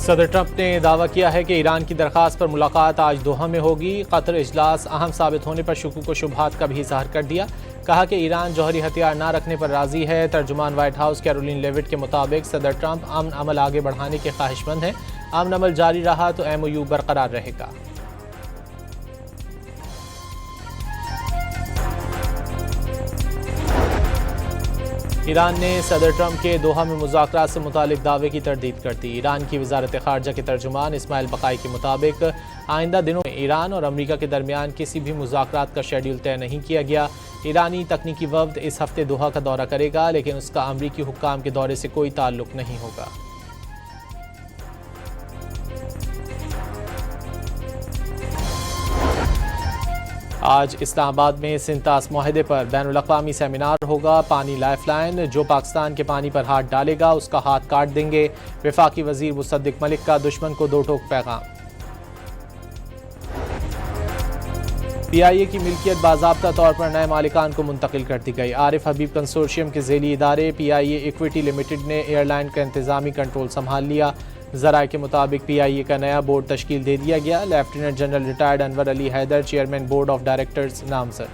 सदर ट्रंप ने दावा किया है कि ईरान की दरख्वास्त पर मुलाकात आज दोहा में होगी। कतर इजलास अहम साबित होने पर शुकूक व शुबहात का भी इजहार कर दिया। कहा कि ईरान जौहरी हथियार न रखने पर राजी है। तर्जुमान व्हाइट हाउस कैरोलिन लेविट के मुताबिक सदर ट्रंप अमन अमल आगे बढ़ाने के ख्वाहिशमंद हैं। अमन अमल जारी रहा तो MOU बरकरार रहेगा। ईरान ने सदर ट्रंप के दोहा में मुज़ाकरात से मुतालिक दावे की तरदीद कर दी। ईरान की वज़ारत ख़ारजा के तर्जुमान इस्माइल बक़ाई के मुताबिक आइंदा दिनों में ईरान और अमरीका के दरमियान किसी भी मुज़ाकरात का शेड्यूल तय नहीं किया गया। ईरानी तकनीकी वफ़द इस हफ्ते दोहा का दौरा करेगा, लेकिन उसका अमरीकी हुक्काम के दौरे से कोई ताल्लुक नहीं होगा। आज इस्लामाबाद में सिंतास मुआहदे पर बैनुल अक़वामी सेमिनार होगा। पानी लाइफलाइन, जो पाकिस्तान के पानी पर हाथ डालेगा उसका हाथ काट देंगे। वफाकी वजीर मुसद्दिक मलिक का दुश्मन को दो टोक पैगाम। PIA की मिल्कियत बाज़ाब्ता तौर पर नए मालिकान को मुंतकिल कर दी गई। आरिफ हबीब कंसोर्शियम के ज़ेली इदारे PIA इक्विटी लिमिटेड ने एयरलाइन का इंतज़ामी कंट्रोल संभाल लिया। ज़राए के मुताबिक PIA का नया बोर्ड तश्कील दे दिया गया। Lieutenant general retired Anwar Ali Haider chairman board of directors नामजद।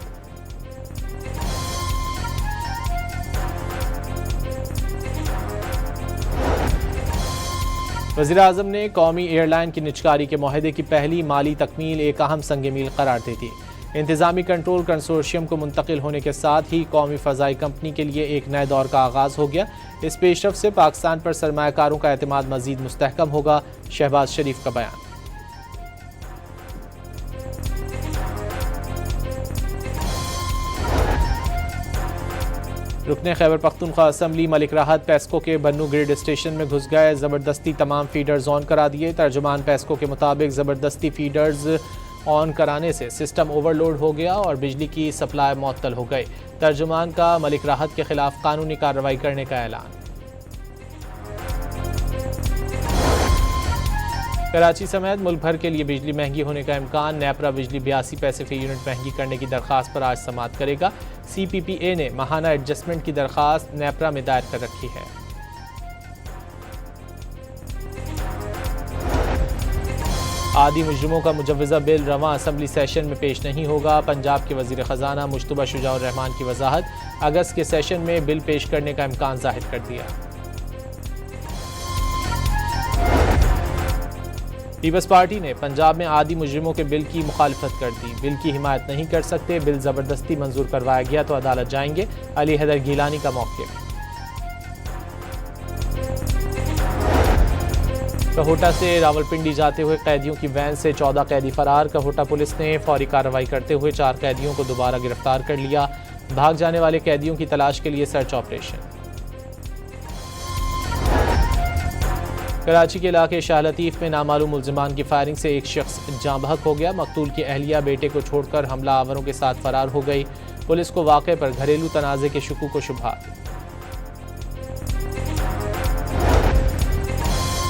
वज़ीर-ए-आज़म ने कौमी एयरलाइन की निजकारी के मुआहदे की पहली माली तकमील एक अहम संग मील करार दे दी। इंतज़ामी कंट्रोल कंसोर्शियम को मुंतकिल होने के साथ ही कौमी फ़ज़ाई कंपनी के लिए एक नए दौर का आगाज़ हो गया। इस पेशरफ से पाकिस्तान पर सरमायाकारों का एतमाद मज़ीद मुस्तहकम होगा। शहबाज शरीफ का बयान। रुकने खैबर पख्तूनख्वा असम्बली मलिक राहत पेस्को के बन्नू ग्रिड स्टेशन में घुस गए। ज़बरदस्ती तमाम फीडर्स ऑन करा दिए। तर्जुमान पेस्को के मुताबिक ज़बरदस्ती फीडर्स ऑन कराने से सिस्टम ओवरलोड हो गया और बिजली की सप्लाई मुअत्तल हो गई। तर्जुमान का मलिक राहत के खिलाफ कानूनी कार्रवाई करने का ऐलान। कराची समेत मुल्क भर के लिए बिजली महंगी होने का इम्कान। नेपरा बिजली 82 पैसे फी यूनिट महंगी करने की दरख्वास्त पर आज समाअत करेगा। CPPA ने माहाना एडजस्टमेंट की दरख्वास्त नेपरा में दायर कर रखी है। आदि मुजरिमों का मुजव्वज़ा बिल रवां असम्बली सेशन में पेश नहीं होगा। पंजाब के वज़ीर ख़जाना मुश्तबा शुजाउर रहमान की वजाहत। अगस्त के सेशन में बिल पेश करने का इम्कान ज़ाहिर कर दिया। पीपल्स पार्टी ने पंजाब में आदि मुजरिमों के बिल की मुखालफत कर दी। बिल की हिमायत नहीं कर सकते। बिल ज़बरदस्ती मंजूर करवाया गया तो अदालत जाएंगे। अली हैदर गिलानी का मौक़िफ़। कहोटा से रावलपिंडी जाते हुए कैदियों की वैन से 14 कैदी फरार। कहोटा पुलिस ने फौरी कार्रवाई करते हुए 4 कैदियों को दोबारा गिरफ्तार कर लिया। भाग जाने वाले कैदियों की तलाश के लिए सर्च ऑपरेशन। कराची के इलाके शाह लतीफ़ में नामालूम मुल्ज़िमान की फायरिंग से एक शख्स जाँ बहक हो गया। मकतूल की अहलिया बेटे को छोड़कर हमला आवरों के साथ फरार हो गई। पुलिस को वाक़े पर घरेलू तनाज़े के शुकूक व शुबहात।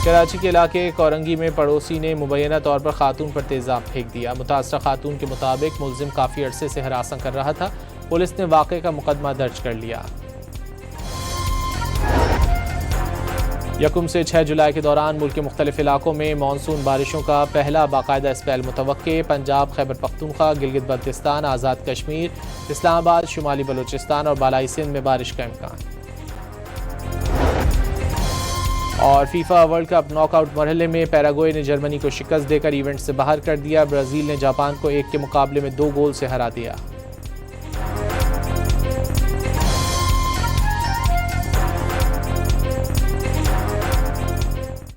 कराची के इलाके कोरंगी में पड़ोसी ने मुबैना तौर पर खातून पर तेज़ाब फेंक दिया। मुतासरा खातून के मुताबिक मुल्ज़िम काफ़ी अरसे से हरासा कर रहा था। पुलिस ने वाक़े का मुकदमा दर्ज कर लिया। 1 से 6 जुलाई के दौरान मुल्क के मुख्तलिफ इलाकों में मानसून बारिशों का पहला बाकायदा स्पेल मुतवक्के। पंजाब, खैबर पख्तूनख्वा, गिलगित बल्तिस्तान, आज़ाद कश्मीर, इस्लामाबाद, शुमाली बलूचिस्तान और बालाई सिंध में बारिश का इम्कान। और फीफा वर्ल्ड कप नॉकआउट मरहले में पैराग्वे ने जर्मनी को शिकस्त देकर इवेंट से बाहर कर दिया। ब्राज़ील ने जापान को 1 के मुकाबले में 2 गोल से हरा दिया।